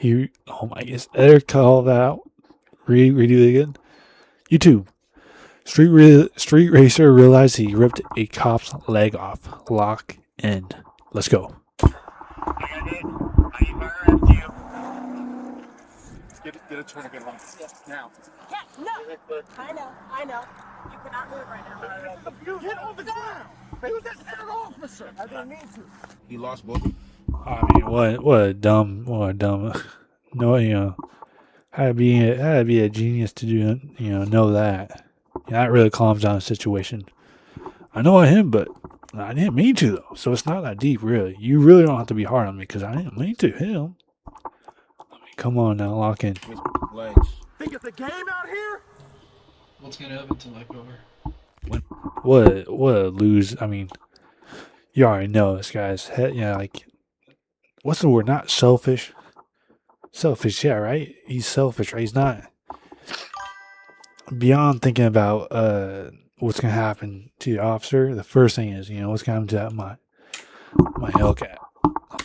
Oh my goodness. Eric called out. Redo it again. YouTube. Street racer realized he ripped a cop's leg off. Lock in. Let's go. Get a tourniquet on. Yes, now. Yeah, no. I know. You cannot move right now. Get on the ground. He was just an officer. I didn't mean to. He lost both. I mean, what a dumb. No, had to be a genius to do, know that. That really calms down the situation. I know him, but I didn't mean to though. So it's not that deep, really. You really don't have to be hard on me because I didn't mean to hit him. I mean, come on now, lock in. Legs. Think it's a game out here? What's gonna happen to like over? What a lose. I mean, you already know this guy's head. Like, what's the word? Not selfish. Selfish, yeah, right? He's selfish, right? He's not beyond thinking about what's gonna happen to the officer. The first thing is, what's gonna happen to my Hellcat.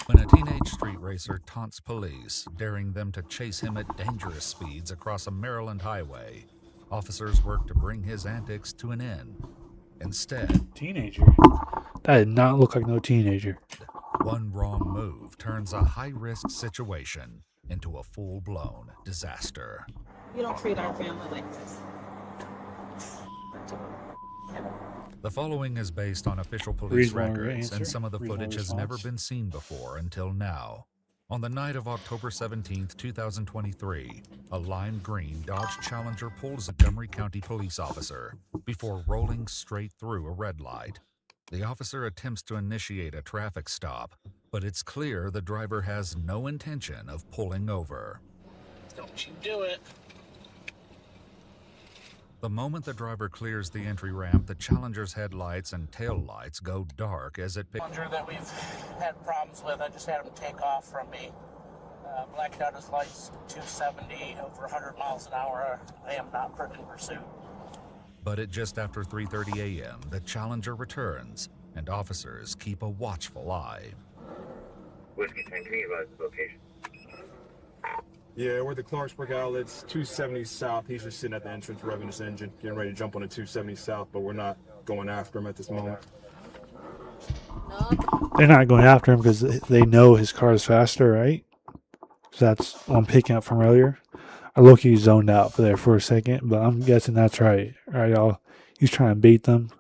When a teenage street racer taunts police, daring them to chase him at dangerous speeds across a Maryland highway, officers work to bring his antics to an end. Instead, Teenager? That did not look like no teenager. one wrong move turns a high-risk situation into a full-blown disaster. You don't treat our family like this. The following is based on official police Reasonable records, answer. and some of the Reasonable footage has never response. been seen before until now. On the night of October 17th, 2023, a lime green Dodge Challenger pulls a Montgomery County police officer before rolling straight through a red light. The officer attempts to initiate a traffic stop, but it's clear the driver has no intention of pulling over. Don't you do it. The moment the driver clears the entry ramp, the Challenger's headlights and tail lights go dark as it Challenger that we've had problems with. I just had him take off from me. Blacked out his lights, 270, over 100 miles an hour. I am not in pursuit. But at just after 3:30 a.m., the Challenger returns, and officers keep a watchful eye. Whiskey 10, can you advise the location? Yeah, we're at the Clarksburg outlets, 270 South. He's just sitting at the entrance revving his engine, getting ready to jump on the 270 South, but we're not going after him at this moment. They're not going after him because they know his car is faster, right? So that's what I'm picking up from earlier. I low-key zoned out for there for a second, but I'm guessing that's right. All right, y'all. He's trying to bait them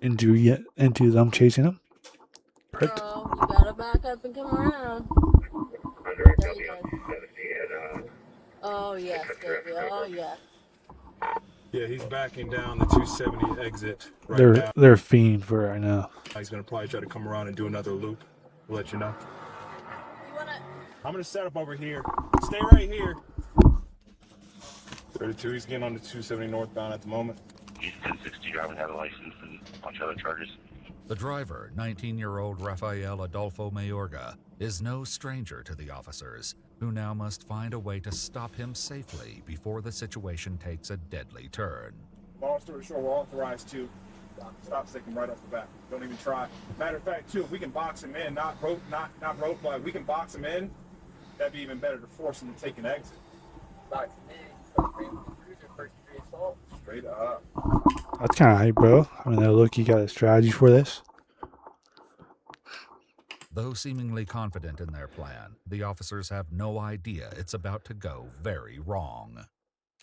into them chasing him. Correct. Girl, you gotta back up and come around. Under There W you on go. 270 and Oh yes, baby. Oh yes. Yeah, he's backing down the 270 exit right now. They're a fiend for it right now. He's going to probably try to come around and do another loop. We'll let you know. You wanna? I'm going to set up over here. Stay right here. 32, he's getting on the 270 northbound at the moment. he's 1060 driving, have a license and a bunch of other charges. The driver, 19-year-old Rafael Adolfo Mayorga, is no stranger to the officers, who now must find a way to stop him safely before the situation takes a deadly turn. Long story short, we're authorized to stop stick him right off the bat. Don't even try. Matter of fact, too, if we can box him in, not rope, but we can box him in, that'd be even better to force him to take an exit. Straight up. That's kind of hype, bro. I mean, look, you got a strategy for this. Though seemingly confident in their plan, the officers have no idea it's about to go very wrong.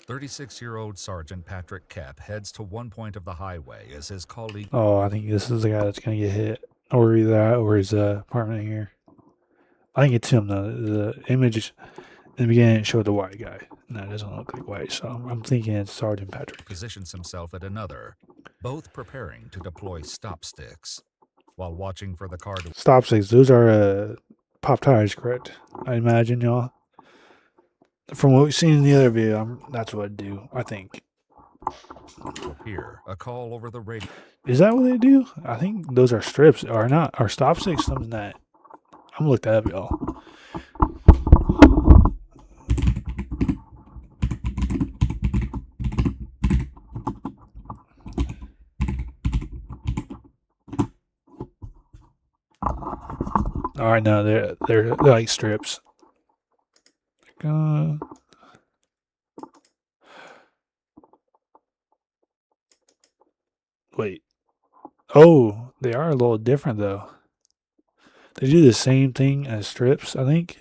36-year-old Sergeant Patrick Kep heads to one point of the highway as his colleague... Oh, I think this is the guy that's going to get hit. Or either that or his apartment here. I think it's him, though. The image in the beginning showed the white guy. And that doesn't look like white, so I'm thinking it's Sergeant Patrick. positions himself at another, both preparing to deploy stop sticks. While watching for the car to Stop sticks. Those are pop tires, correct? I imagine, y'all. From what we've seen in the other video, that's what I'd do, I think. appear, a call over the radio Is that what they do? I think those are strips, or not. Are stop sticks something that... I'm going to look that up, y'all. All right, no, they're like strips. Wait. Oh, they are a little different though. They do the same thing as strips, I think.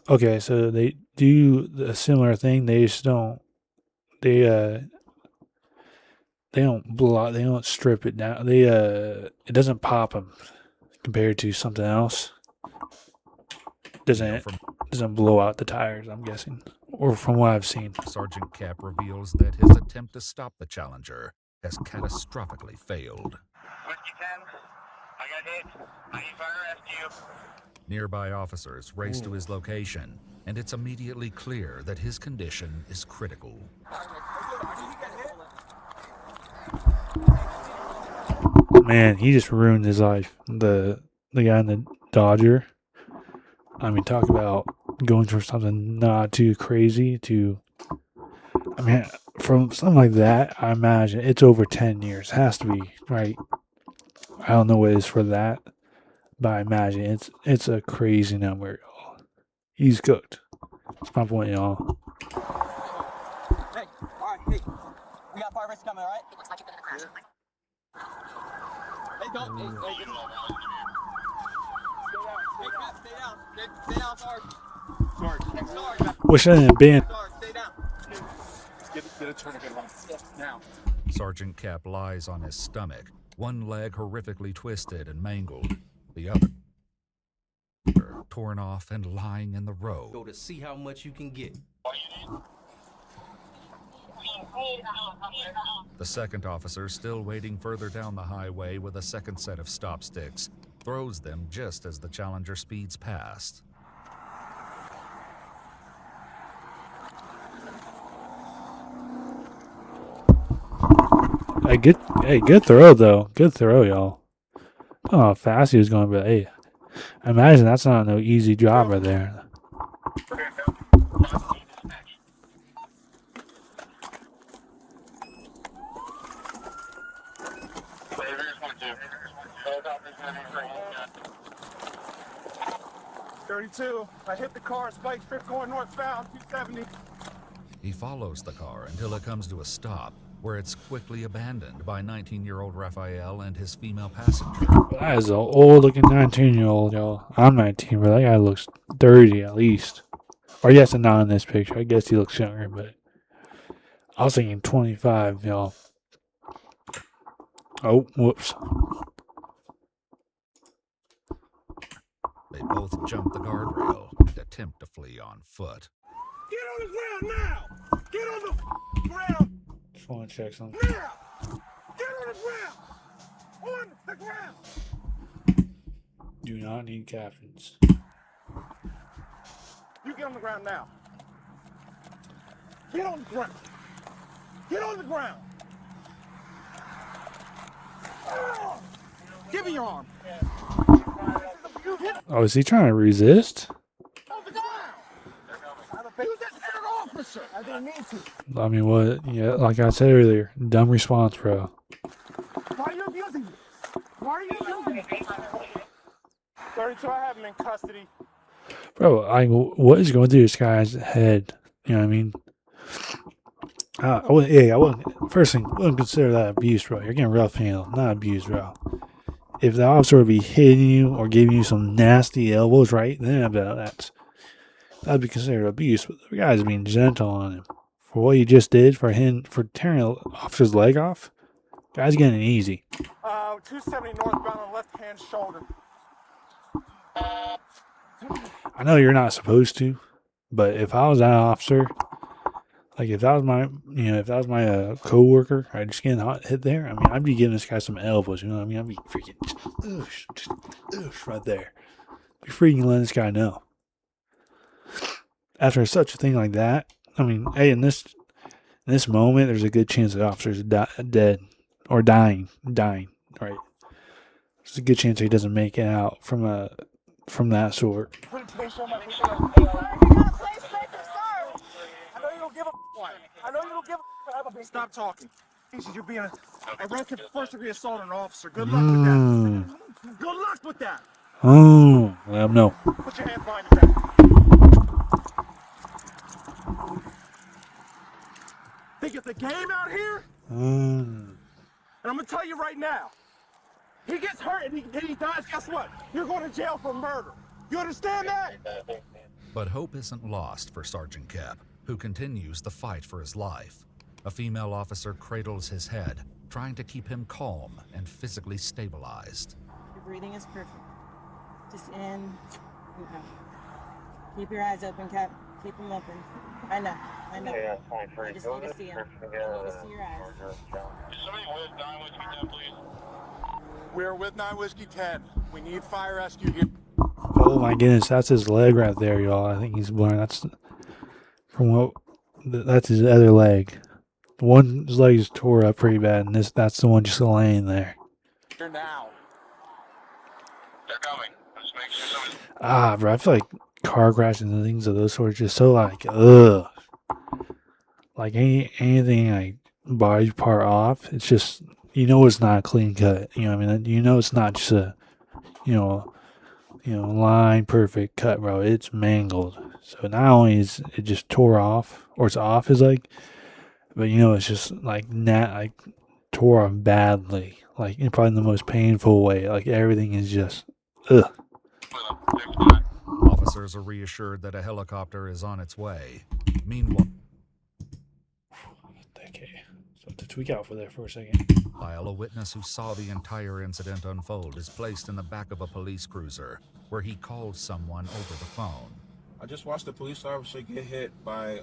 Okay, so they do a similar thing. They just don't. They don't blow. They don't strip it down. It doesn't pop them compared to something else. Doesn't blow out the tires, I'm guessing, or from what I've seen. Sergeant Cap reveals that his attempt to stop the Challenger has catastrophically failed. Whiskey 10, I got hit. I need fire rescue. Nearby officers race to his location, and it's immediately clear that his condition is critical. Man, he just ruined his life. The guy in the Dodger. I mean, talk about going through something not too crazy to. I mean, from something like that, I imagine it's over 10 years. Has to be, right? I don't know what it is for that, but I imagine it's a crazy number, y'all. He's cooked. That's my point, y'all. Hey, alright, hey. We got fire rescue coming, alright? It looks like you've been in a crash. Hey, don't. Hey, stay down. Stay down, Sarge. Wish I didn't been. Sarge, stay down. Get a tourniquet on. Now. Sergeant Cap lies on his stomach, one leg horrifically twisted and mangled, the other torn off and lying in the road. Go to see how much you can get. The second officer, still waiting further down the highway with a second set of stop sticks, throws them just as the Challenger speeds past. Hey, good throw though. Good throw, y'all. Oh, how fast he was going, but hey, I imagine that's not no easy job right there. I hit the car, spike strip going northbound, 270. He follows the car until it comes to a stop, where it's quickly abandoned by 19-year-old Raphael and his female passenger. That is an old-looking 19-year-old, y'all. I'm 19, but that guy looks 30 at least. Or yes, not in this picture. I guess he looks younger, but I was thinking 25, y'all. Oh, whoops. They both jump the guardrail and attempt to flee on foot. Get on the ground now! Get on the ground! Just want to check something. Now! Get on the ground! On the ground! Do not need captions. You get on the ground now. Get on the ground. Get on the ground. Give me your arm. Oh, is he trying to resist? On the ground. Use that third officer. I didn't mean to. I mean, what? Yeah, like I said earlier, dumb response, bro. Why are you abusing me? Why are you abusing me? 32, I have him in custody. Bro, what is going through this guy's head? You know what I mean? I wouldn't. First thing, wouldn't consider that abuse, bro. You're getting rough handled, not abuse, bro. If the officer would be hitting you or giving you some nasty elbows, right? Then that'd be considered abuse. But the guy's being gentle on him for what he just did for tearing the officer's leg off. Guy's getting it easy. 270 northbound on left hand shoulder. I know you're not supposed to, but if I was that officer, like if that was my coworker, I just getting hit there. I mean, I'd be giving this guy some elbows. You know what I mean? I'd be freaking just right there. Be freaking letting this guy know. After such a thing like that, I mean, hey, in this moment, there's a good chance the officer's dead or dying. Right? There's a good chance he doesn't make it out from that sort. Stop talking. You're being arrested for first-degree assault on an officer. Good luck with that. Good luck with that. Oh, let him know. Put your hands behind your back. Think it's a game out here? And I'm gonna tell you right now, he gets hurt and he dies, guess what? You're going to jail for murder. You understand that? But hope isn't lost for Sergeant Kep, who continues the fight for his life. A female officer cradles his head, trying to keep him calm and physically stabilized. Your breathing is perfect. Just in and out. Keep your eyes open, Cap. Keep them open. I know. I just need to see them. I need to see your eyes. Is somebody with 9 Whiskey 10, please? We're with 9 Whiskey 10. We need fire rescue here. Oh my goodness, that's his leg right there, y'all. I think he's blind. That's from what. That's his other leg. His leg is tore up pretty bad, and that's the one just laying there. Here now. They're coming. Let's make sure somebody's... Bro, I feel like car crashes and things of those sorts just so like, ugh. Like anything like body part off, it's just, it's not a clean cut. You know what I mean? It's not just a, line perfect cut, bro. It's mangled. So not only is it just tore off, or it's off his leg, but it's just like tore off badly. Like in probably the most painful way. Like everything is just, ugh. Officers are reassured that a helicopter is on its way. Meanwhile, okay, so to tweak out for there for a second. a witness who saw the entire incident unfold is placed in the back of a police cruiser, where he called someone over the phone. I just watched a police officer get hit by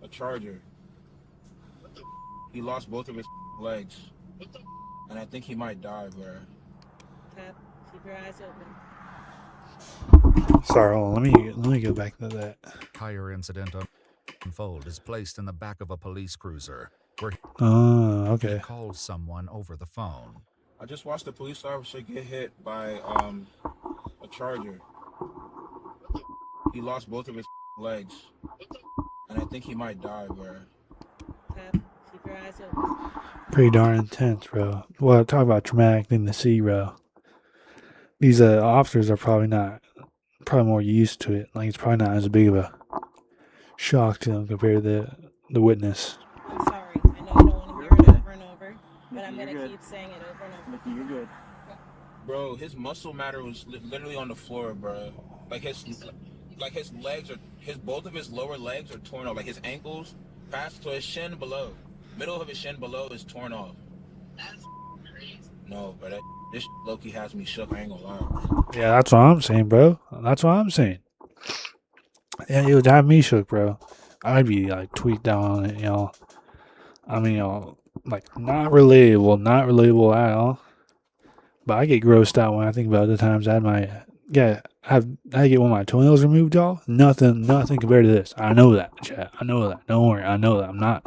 a Charger. He lost both of his legs, and I think he might die, bro. Cap, keep your eyes open. Sorry, hold on, let me go back to that. Entire incident unfold is placed in the back of a police cruiser, where okay. he called someone over the phone. I just watched a police officer get hit by a Charger. He lost both of his legs, and I think he might die, bro. Cap, keep your eyes open. Pretty darn intense, bro. Well, talk about traumatic thing to see, bro. These officers are probably more used to it. Like, it's probably not as big of a shock to them compared to the witness. I'm sorry. I know you don't want to hear it over and over, but I'm going to keep saying it over and over. You're good. Bro, his muscle matter was literally on the floor, bro. Like his legs both of his lower legs are torn off. Like his ankles past to his shin below. Middle of his shin below is torn off. That's crazy. No, but this low-key has me shook. I ain't gonna lie. Yeah, that's what I'm saying, bro. That's what I'm saying. Yeah, it would have me shook, bro. I'd be like tweaked out on it, I mean, like not relatable at all. But I get grossed out when I think about the times I had to get one of my toenails removed, y'all. Nothing compared to this. I know that, chat. I know that. Don't worry, I know that. I'm not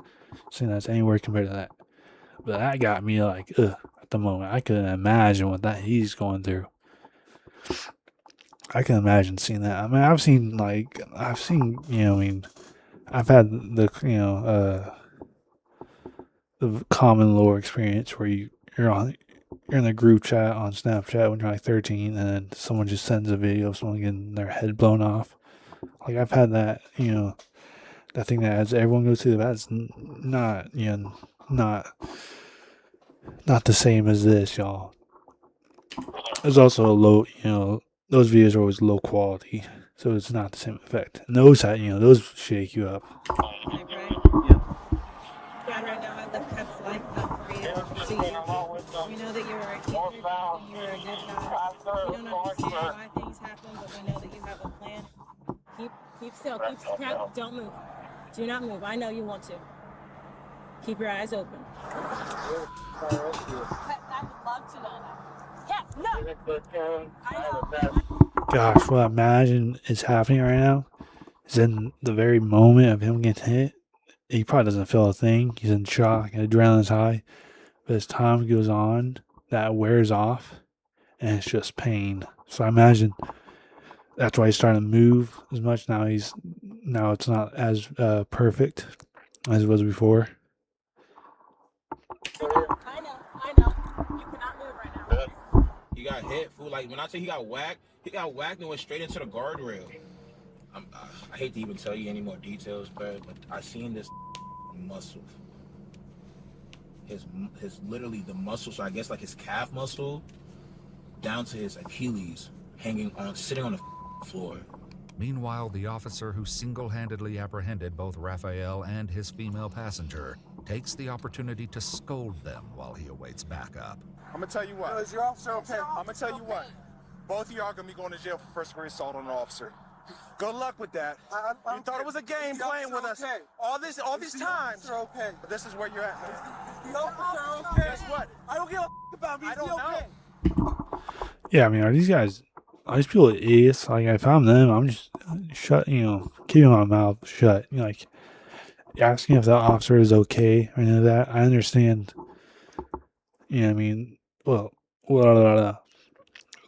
saying that's anywhere compared to that. But that got me like, ugh, at the moment. I couldn't imagine what he's going through. I can imagine seeing that. I mean, I've seen, I've had the common lore experience where you're in a group chat on Snapchat when you're like 13, and then someone just sends a video of someone getting their head blown off. Like, I've had that, that thing that as everyone goes through, that's not the same as this, y'all. There's also a low, those videos are always low quality, so it's not the same effect. And those shake you up. Okay, right? Yep. God, right now I lift Cap's life up for you. So we know that you're a teacher, and you're a good guy. We don't understand why things happen, but we know that you have a plan. Keep still. Cap, don't move. Do not move. I know you want to. Keep your eyes open. I would love to know that. Yeah, no. I know. Gosh, what I imagine is happening right now is in the very moment of him getting hit, he probably doesn't feel a thing. He's in shock, adrenaline's high. But as time goes on, that wears off, and it's just pain. So I imagine that's why he's starting to move as much. Now it's not as perfect as it was before. hit, fool. Like, when I say he got whacked and went straight into the guardrail. I hate to even tell you any more details, but I seen this muscle. His literally the muscle, so I guess like his calf muscle down to his Achilles sitting on the floor. Meanwhile, the officer who single-handedly apprehended both Raphael and his female passenger takes the opportunity to scold them while he awaits backup. I'm gonna tell you what. Is your officer okay? I'm gonna tell you what. Both of y'all are gonna be going to jail for first-degree assault on an officer. Good luck with that. You thought it was a game playing with us. All these times. Okay. But this is where you're at. The officer okay? Guess what? I don't give a about me. I don't know. Yeah, I mean, are these people idiots? Like, if I'm them, I'm just keeping my mouth shut. Like, asking if that officer is okay or any of that. I understand. I mean, well,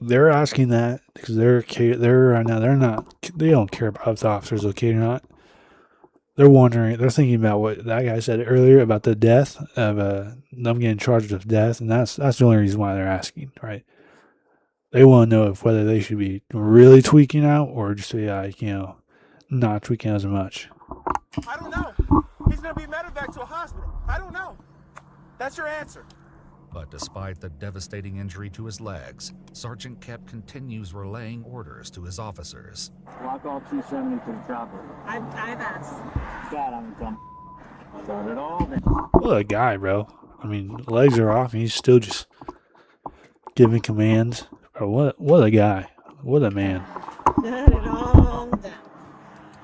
they're asking that because they don't care about if the officer's okay or not. They're wondering, they're thinking about what that guy said earlier about the death of them getting charged with death, and that's the only reason why they're asking, right? They want to know whether they should be really tweaking out or just be like, not tweaking as much. I don't know. He's gonna be medevac to a hospital. I don't know. That's your answer. But despite the devastating injury to his legs, Sergeant Kep continues relaying orders to his officers. Walk all 270 to the chopper. I've asked. God, I'm dumb. Start it all then. What a guy, bro. I mean, legs are off and he's still just giving commands. Bro, what a guy. What a man. Shut it all down.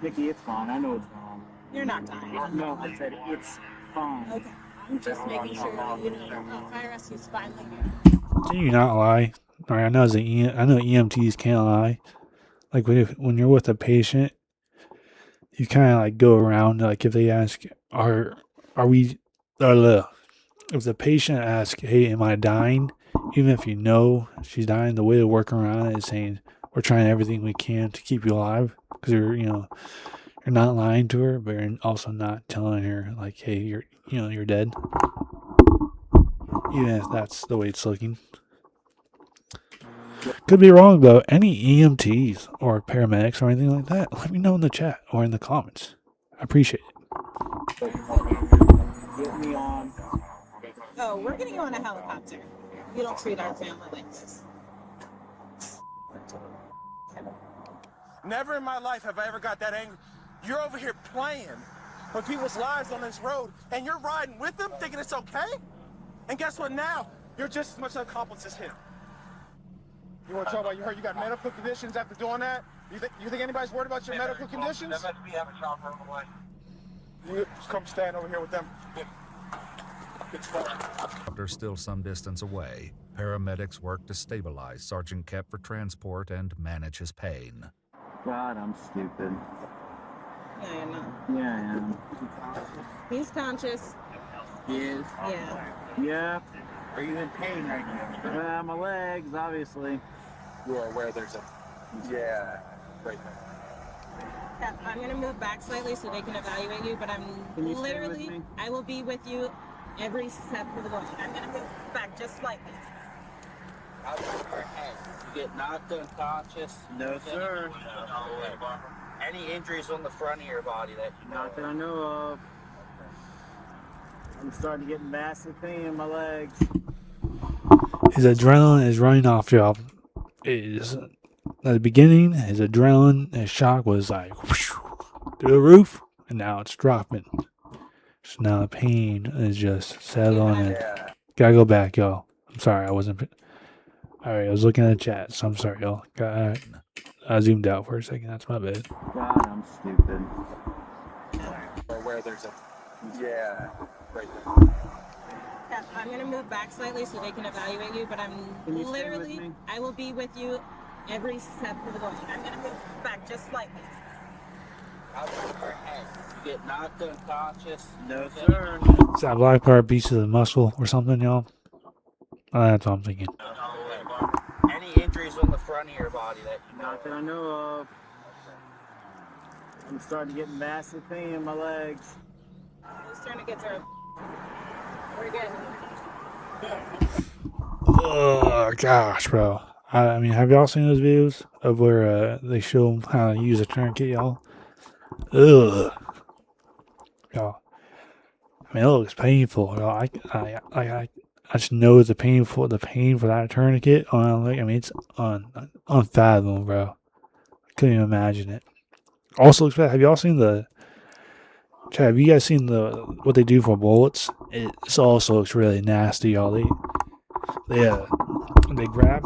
Nikki, it's fine. I know it's wrong. You're not dying. No, I said it's fine. Okay. I'm just making sure that fire rescue's finally here. Can you not lie? All right, I know EMTs can't lie. Like when you're with a patient, you kind of like go around. Like if they ask, if the patient asks, "Hey, am I dying?" Even if you know she's dying, the way to work around it is saying, "We're trying everything we can to keep you alive," because you're not lying to her, but you're also not telling her like, "Hey, you're dead." Even if that's the way it's looking. Could be wrong though. Any EMTs or paramedics or anything like that, let me know in the chat or in the comments. I appreciate it. Get me on. Oh, we're getting you on a helicopter. You don't treat our family like this. Never in my life have I ever got that angry. You're over here playing with people's lives on this road, and you're riding with them thinking it's okay? And guess what now? You're just as much an accomplice as him. You want to talk about, you heard you got medical conditions after doing that? You think anybody's worried about your medical conditions? You just come stand over here with them. After still some distance away, paramedics work to stabilize Sergeant Kep for transport and manage his pain. God, I'm stupid. Yeah, I know. Yeah, I am. He's conscious. He is? Yeah. Yeah. Are you in pain right now? My legs, obviously. You are aware there's a... Yeah, right there. I'm going to move back slightly so they can evaluate you, but Can you stay with me? I will be with you every step of the way. I'm going to move back just slightly. How's your head? You get knocked unconscious? No, sir. Any injuries on the front of your body that you know Not that I know of. I'm starting to get massive pain in my legs. His adrenaline is running off, y'all. At the beginning, his adrenaline, his shock was like whoosh, through the roof, and now it's dropping. So now the pain is just settling in. Gotta go back, y'all. I'm sorry, I wasn't. Alright, I was looking at the chat, so I'm sorry, y'all. I zoomed out for a second. That's my bad. God, I'm stupid. Where there's a... Yeah, right there. I'm going to move back slightly so they can evaluate you, but Can you stay with me? I will be with you every step of the way. I'm going to move back just slightly. how's your head? You get knocked unconscious? No, sir. Is that black part piece of the muscle or something, y'all? That's what I'm thinking. Any injuries on the front of your body that you know Not that I know of. I'm starting to get massive pain in my legs. Who's trying to get through? We're good. Oh gosh, bro. I mean, have y'all seen those videos of where they show how to use a tourniquet, y'all? Ugh. Y'all. I mean, it looks painful. Y'all. I just know the pain for that tourniquet. I mean, it's unfathomable, bro. I couldn't even imagine it. Also looks bad. Have y'all seen Chad, have you guys seen what they do for bullets? It also looks really nasty, y'all. They grab,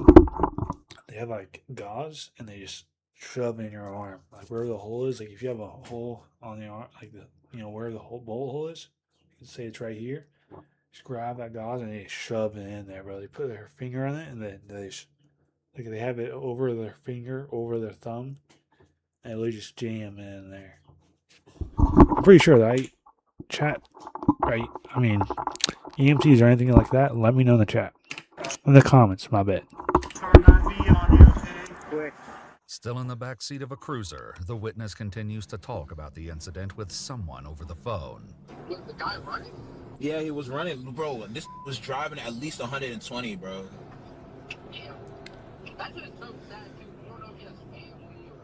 they have like gauze, and they just shove it in your arm, like where the hole is. Like if you have a hole on the arm, like where the whole bullet hole is, you can say it's right here. Just grab that gauze and they shove it in there, bro. They put their finger on it, and then they have it over their finger, over their thumb, and they just jam it in there. I'm pretty sure, right? Chat, right? I mean, EMTs or anything like that, let me know in the chat. In the comments, my bad. Still in the back seat of a cruiser, the witness continues to talk about the incident with someone over the phone. Was the guy running? Yeah, he was running, bro. This was driving at least 120, bro. Damn. That's just so sad, too. You don't know if he has family or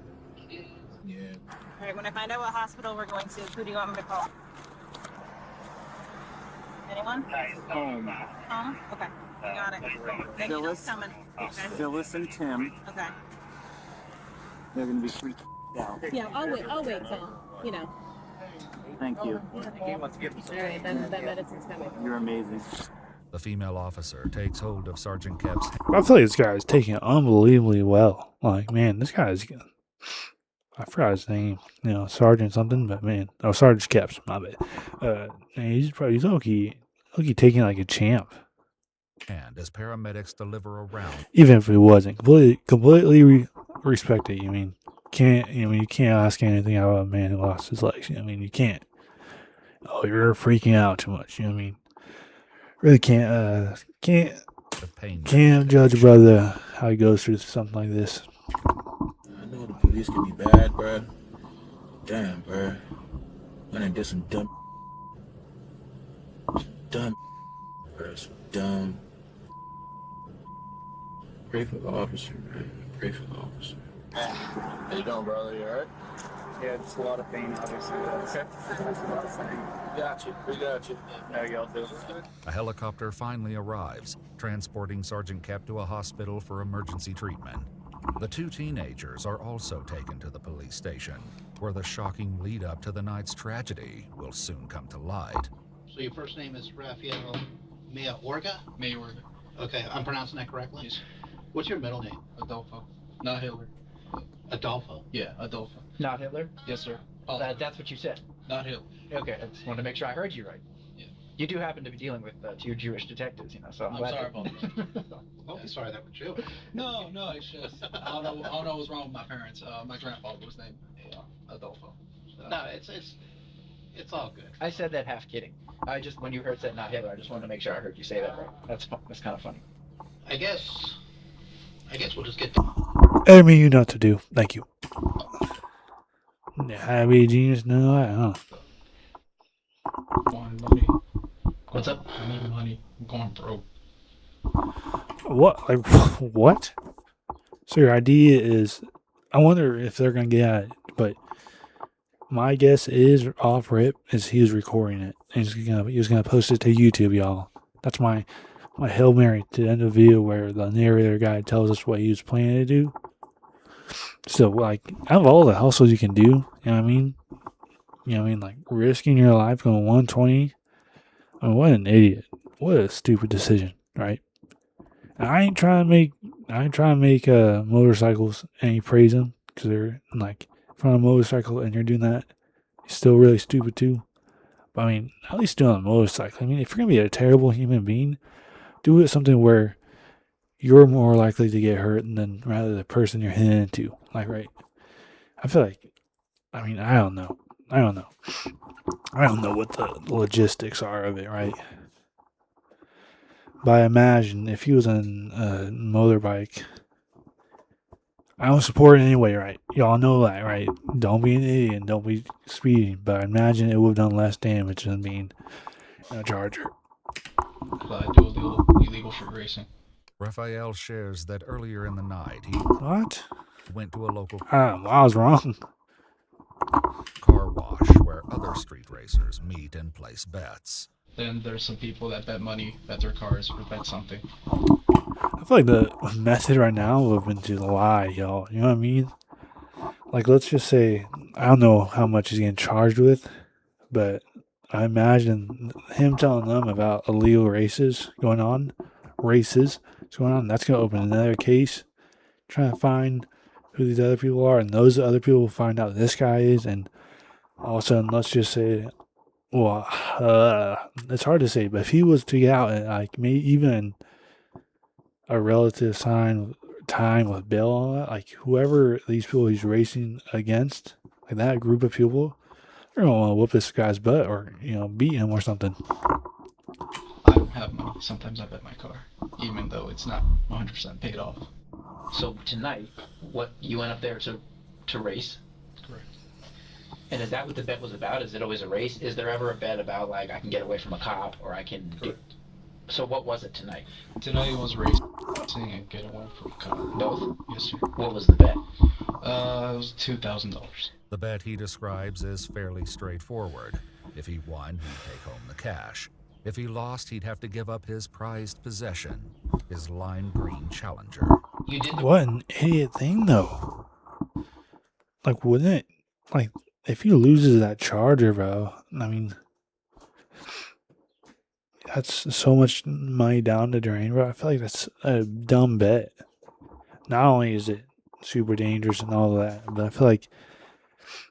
kids. Yeah. All right, when I find out what hospital we're going to, who do you want me to call? Anyone? Home. Okay. Got it. Thank you. It's coming. Okay. Phyllis and Tim. Okay. They're gonna be freaked out. Yeah, I'll wait till, Thank you. All right, then that medicine's coming. You're amazing. The female officer takes hold of Sergeant Kep's I feel like this guy is taking it unbelievably well. Like, man, this guy is. I forgot his name. Sergeant something, but man, Sergeant Keps, my bad. Man, he's low-key taking it like a champ. hand as paramedics deliver a round. Even if he wasn't completely respect it. You can't ask anything out of a man who lost his legs. You can't. Oh, you're freaking out too much. Really can't judge a brother how he goes through something like this. I know the police can be bad, bro. Damn, bro. I done did some dumb, bro. Some dumb. Pray for the officer, man. Pray for the officer. How you doing, brother? You alright? Yeah, just a lot of pain, obviously. Okay. Got you. We got you. How y'all doing? A helicopter finally arrives, transporting Sergeant Kep to a hospital for emergency treatment. The two teenagers are also taken to the police station, where the shocking lead-up to the night's tragedy will soon come to light. So your first name is Rafael Mayorga? Mayorga. Okay, I'm pronouncing that correctly? Yes. What's your middle name? Adolfo. Not Hitler. Adolfo? Yeah, Adolfo. Not Hitler? Yes, sir. Oh, that's what you said. Not Hitler. Okay, I just wanted to make sure I heard you right. Yeah. You do happen to be dealing with two Jewish detectives, so I'm sorry about that. Oh, sorry that was you. No, it's just I don't know what's wrong with my parents. My grandfather was named Adolfo. No, it's all good. I said that half kidding. When you heard said not Hitler, I just wanted to make sure I heard you say that right. That's kind of funny. I guess we'll just get I didn't mean you not to do. Thank you. How to be a genius? No, I don't. Want money? What's up? I need money. I'm going broke. What? Like, what? So your idea is, I wonder if they're going to get at it, but my guess is off rip is he was recording it. And he was gonna post it to YouTube, y'all. That's my Hail Mary to the end of the video where the narrator guy tells us what he was planning to do. So, like, out of all the hustles you can do, you know what I mean? Like, risking your life going 120. I mean, what an idiot. What a stupid decision, right? And I ain't trying to make motorcycles any praise them, because they're, like, if on a motorcycle and you're doing that, you're still really stupid too. But, I mean, at least do it on a motorcycle. I mean, if you're going to be a terrible human being, do it something where you're more likely to get hurt than rather the person you're hitting into. Like, right? I feel like, I mean, I don't know. I don't know what the logistics are of it, right? But I imagine if he was on a motorbike, I don't support it anyway, right? Y'all know that, right? Don't be an idiot and don't be speeding. But I imagine it would have done less damage than being in a Charger. But I do illegal street racing. Raphael shares that earlier in the night he What? went to a local I was wrong. car wash where other street racers meet and place bets. Then there's some people that bet money, bet their cars, or bet something. I feel like the method right now would have been to lie, y'all. You know what I mean? Like, let's just say, I don't know how much he's getting charged with, but I imagine him telling them about illegal races going on, that's going to open another case, trying to find who these other people are, and those other people will find out who this guy is, and all of a sudden, let's just say, well, it's hard to say, but if he was to get out at, like, maybe even a relative time with bail and all that, like, whoever these people he's racing against, like that group of people, they're going to want to whoop this guy's butt or, beat him or something. I don't have money. Sometimes I bet my car, even though it's not 100% paid off. So tonight, what you went up there to race? Correct. And is that what the bet was about? Is it always a race? Is there ever a bet about, like, I can get away from a cop or I can do... So what was it tonight? Tonight was racing and get away from a cop. Both? Yes, sir. What was the bet? It was $2,000. The bet he describes is fairly straightforward. If he won, he'd take home the cash. If he lost, he'd have to give up his prized possession, his lime green Challenger. You did What an idiot thing, though. Like, wouldn't it, like, if he loses that Charger, bro, I mean, that's so much money down the drain, bro. I feel like that's a dumb bet. Not only is it super dangerous and all that, but I feel like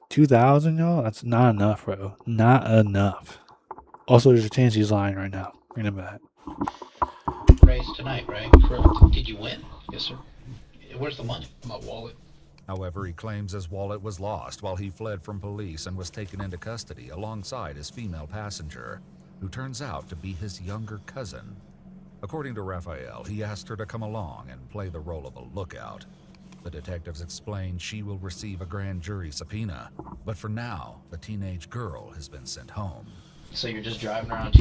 2,000, y'all, that's not enough, bro. Not enough. Also, there's a chance he's lying right now. Remember that. Race tonight, right? Correct. Did you win? Yes, sir. Where's the money? My wallet. However, he claims his wallet was lost while he fled from police and was taken into custody alongside his female passenger, who turns out to be his younger cousin. According to Raphael, he asked her to come along and play the role of a lookout. The detectives explain she will receive a grand jury subpoena, but for now, the teenage girl has been sent home. So you're just driving around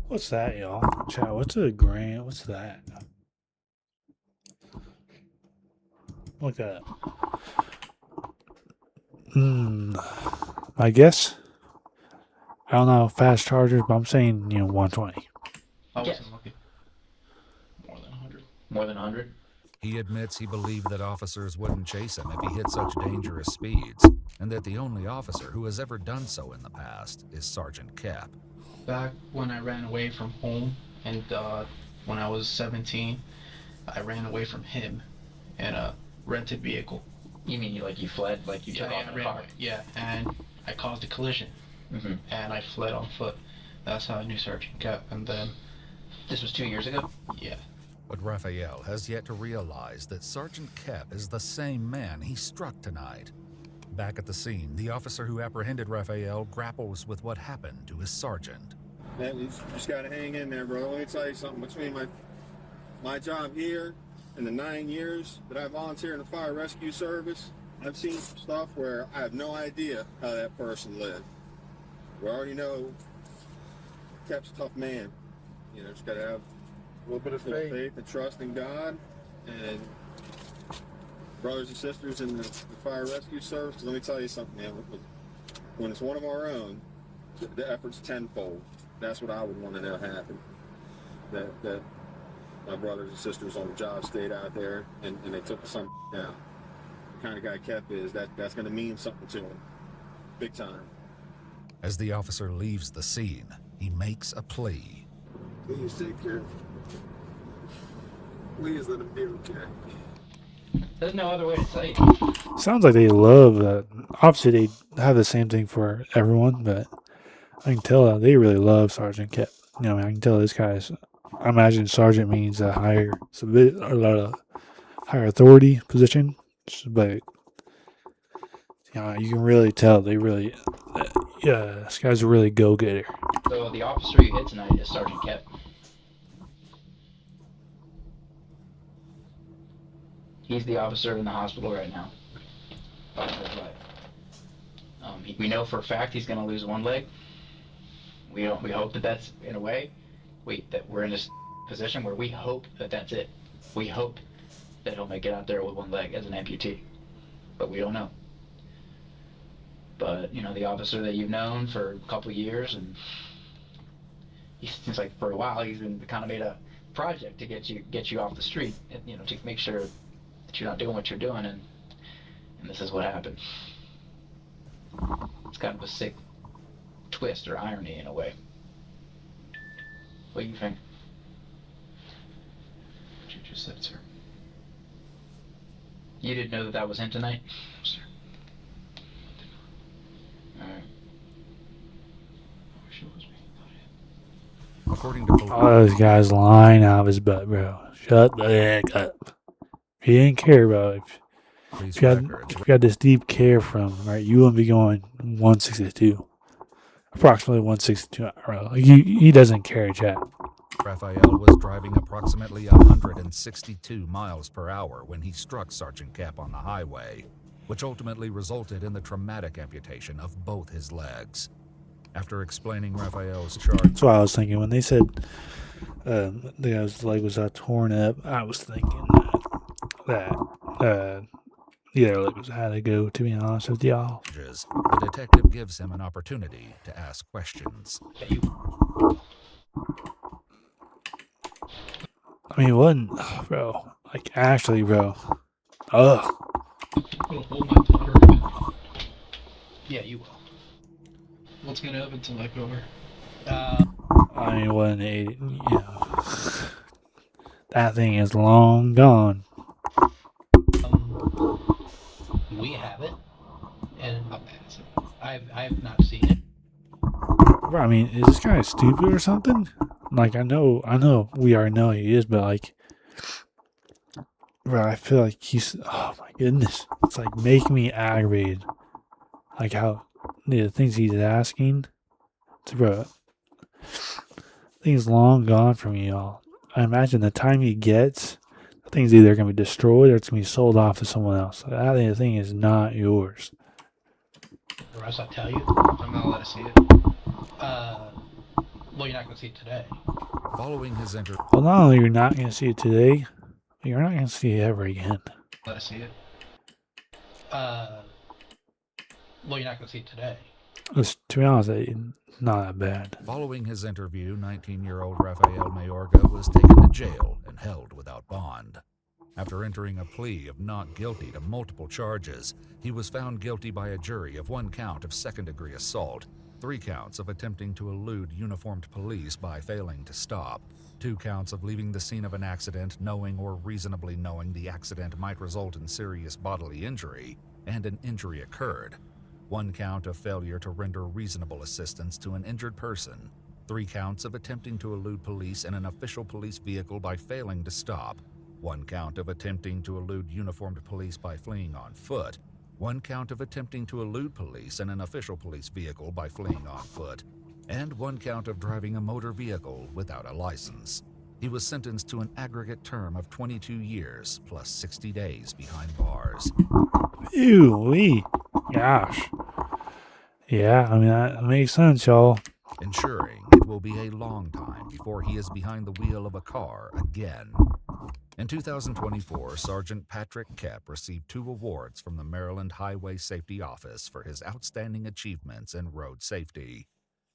What's that, y'all? Chat, what's a grand? What's that? Look at that. I guess. I don't know fast chargers, but I'm saying, 120. I Yes. wasn't looking. More than 100. more than 100? He admits he believed that officers wouldn't chase him if he hit such dangerous speeds, and that the only officer who has ever done so in the past is Sergeant Cap. Back when I ran away from home, and when I was 17, I ran away from him in a rented vehicle. You mean you fled, like you took off in a car? Yeah, and I caused a collision, and I fled on foot. That's how I knew Sergeant Cap, and then... This was 2 years ago? Yeah. But Raphael has yet to realize that Sergeant Kep is the same man he struck tonight. Back at the scene, the officer who apprehended Raphael grapples with what happened to his sergeant. Man, you just gotta hang in there, bro. Let me tell you something. Between my job here and the 9 years that I volunteer in the fire rescue service, I've seen some stuff where I have no idea how that person lived. We already know Kep's a tough man. Just gotta have a little bit of faith and trust in God, and brothers and sisters in the fire rescue service. 'Cause let me tell you something, man. When it's one of our own, the effort's tenfold. That's what I would want to know happen. That my brothers and sisters on the job stayed out there and they took some down. The kind of guy Kep is, that's going to mean something to him, big time. As the officer leaves the scene, he makes a plea. Please take care. Please let him be okay. There's no other way to say it. Sounds like they love that. Obviously, they have the same thing for everyone, but I can tell that they really love Sergeant Kep. I can tell this guy's. I imagine Sergeant means a higher authority position, but you can really tell they really. This guy's a really go-getter. So the officer you hit tonight is Sergeant Kep. He's the officer in the hospital right now. We know for a fact he's going to lose one leg. We hope that that's in a way. That we're in this position where we hope that that's it. We hope that he'll make it out there with one leg as an amputee, but we don't know. But, you know, the officer that you've known for a couple of years, and he seems like for a while he's been kind of made a project to get you off the street, and, you know, to make sure that you're not doing what you're doing, and this is what happened. It's kind of a sick twist or irony in a way. What do you think? What you just said, sir. You didn't know that was him tonight? No, sir. Alright. I wish it was me, not him. According to police, All those guys lying out of his butt, bro. Shut the heck up. He didn't care, bro. If you got this deep care from him, right, you wouldn't be going 162. Approximately 162, bro. He doesn't care, chat. Raphael was driving approximately 162 miles per hour when he struck Sergeant Cap on the highway, which ultimately resulted in the traumatic amputation of both his legs. After explaining Raphael's charge, That's what I was thinking when they said the guy's leg was torn up. I was thinking that the other leg was how to go. To be honest with y'all, the detective gives him an opportunity to ask questions. I mean, it wasn't, bro. Like actually, bro. Ugh. I'm gonna hold my daughter. Yeah, you will. What's gonna happen till I go over? I mean, it wasn't that thing is long gone. We have it, and I've not seen it. Bro, I mean, is this guy stupid or something? Like, I know, we already know he is, but like, bro, I feel like he's, oh my goodness, it's like making me aggravated. Like how the things he's asking, bro, thing's long gone from me, y'all. I imagine the time he gets, the thing's either gonna be destroyed or it's gonna be sold off to someone else. That thing is not yours. Or else I'll tell you. I'm not allowed to see it. Well, you're not gonna see it today. Following his interview, Well, not only you're not gonna see it today, but you're not gonna see it ever again. Let us see it. Well, you're not gonna see it today. To be honest, it's not that bad. Following his interview, 19-year-old Rafael Mayorga was taken to jail and held without bond. After entering a plea of not guilty to multiple charges, he was found guilty by a jury of 1 count of second-degree assault, 3 counts of attempting to elude uniformed police by failing to stop, 2 counts of leaving the scene of an accident knowing or reasonably knowing the accident might result in serious bodily injury, and an injury occurred, 1 count of failure to render reasonable assistance to an injured person, 3 counts of attempting to elude police in an official police vehicle by failing to stop, 1 count of attempting to elude uniformed police by fleeing on foot, 1 count of attempting to elude police in an official police vehicle by fleeing on foot, and 1 count of driving a motor vehicle without a license. He was sentenced to an aggregate term of 22 years plus 60 days behind bars. Ew-wee. Gosh. Yeah, I mean, that makes sense, y'all. Ensuring it will be a long time before he is behind the wheel of a car again. In 2024, Sergeant Patrick Kep received 2 awards from the Maryland Highway Safety Office for his outstanding achievements in road safety.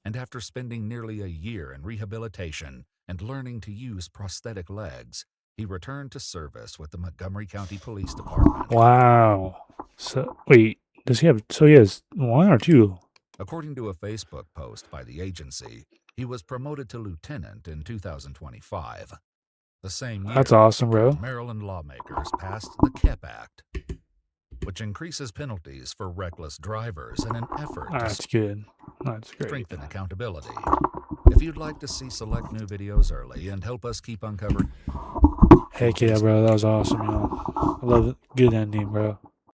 And after spending nearly a year in rehabilitation and learning to use prosthetic legs, he returned to service with the Montgomery County Police Department. Wow. So, wait, he has 1 or 2? According to a Facebook post by the agency, he was promoted to lieutenant in 2025. The same year, That's awesome, bro. Maryland lawmakers passed the KEP Act, which increases penalties for reckless drivers in an effort That's to good. That's great. strengthen accountability. If you'd like to see select new videos early and help us keep uncovering... Heck yeah, bro. That was awesome, y'all. I love it. Good ending, bro.